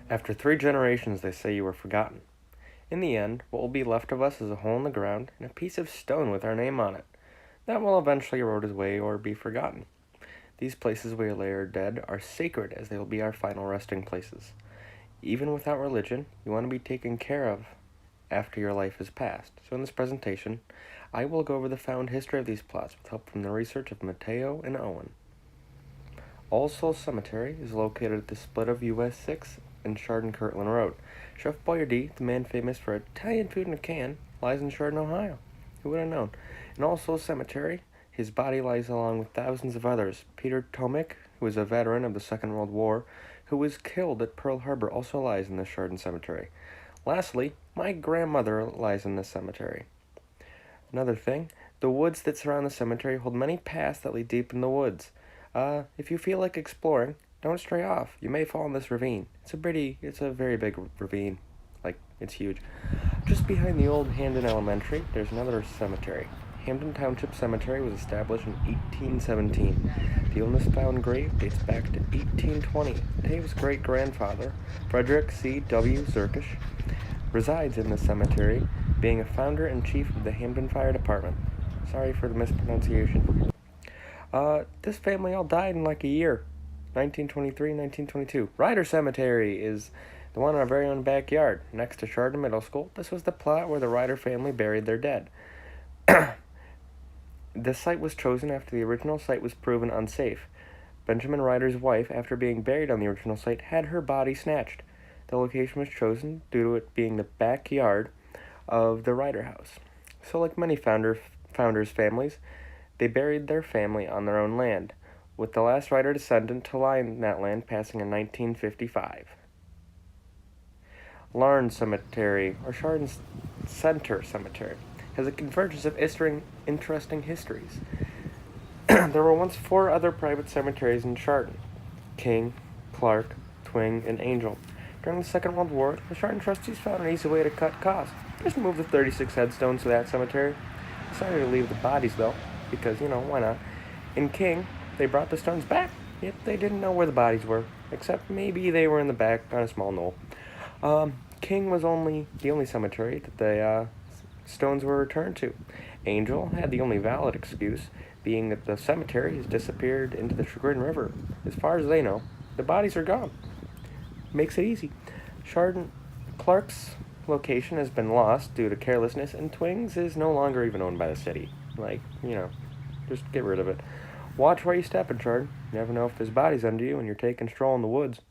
After 3 generations, they say you were forgotten. In the end, what will be left of us is a hole in the ground and a piece of stone with our name on it. That will eventually erode away or be forgotten. These places where we lay our dead are sacred, as they will be our final resting places. Even without religion, you want to be taken care of after your life is past. So in this presentation, I will go over the found history of these plots with help from the research of Mateo and Owen. All Souls Cemetery is located at the split of US 6 and Chardon-Kirtland Road. Chef Boyardee, the man famous for Italian food in a can, lies in Chardon, Ohio. Who would have known? In All Souls Cemetery, his body lies along with thousands of others. Peter Tomick, who was a veteran of the Second World War, who was killed at Pearl Harbor, also lies in the Chardon Cemetery. Lastly, my grandmother lies in this cemetery. Another thing, the woods that surround the cemetery hold many paths that lead deep in the woods. If you feel like exploring, don't stray off. You may fall in this ravine. It's a very big ravine. It's huge. Just behind the old Hamden Elementary, there's another cemetery. Hamden Township Cemetery was established in 1817. The oldest found grave dates back to 1820. Dave's great-grandfather, Frederick C. W. Zerkish, resides in the cemetery, being a founder and chief of the Hamden Fire Department. Sorry for the mispronunciation. This family all died in like a year. 1923, 1922. Ryder Cemetery is the one in our very own backyard, next to Chardon Middle School. This was the plot where the Ryder family buried their dead. The site was chosen after the original site was proven unsafe. Benjamin Ryder's wife, after being buried on the original site, had her body snatched. The location was chosen due to it being the backyard of the Ryder house. So like many founders' families, they buried their family on their own land, with the last Ryder descendant to lie in that land passing in 1955. Larne Cemetery, or Chardon Center Cemetery, has a convergence of interesting histories. There were once 4 other private cemeteries in Chardon: King, Clark, Twing, and Angel. During the Second World War, the Chardon trustees found an easy way to cut costs. Just move the 36 headstones to that cemetery. Decided to leave the bodies, though, because, why not? In King, they brought the stones back, yet they didn't know where the bodies were, except maybe they were in the back on a small knoll. King was the only cemetery that the stones were returned to. Angel had the only valid excuse, being that the cemetery has disappeared into the Chagrin River. As far as they know, the bodies are gone. Makes it easy. Clark's location has been lost due to carelessness, and Twings is no longer even owned by the city. Just get rid of it. Watch where you step in Chardon. You never know if there's bodies under you and you're taking a stroll in the woods.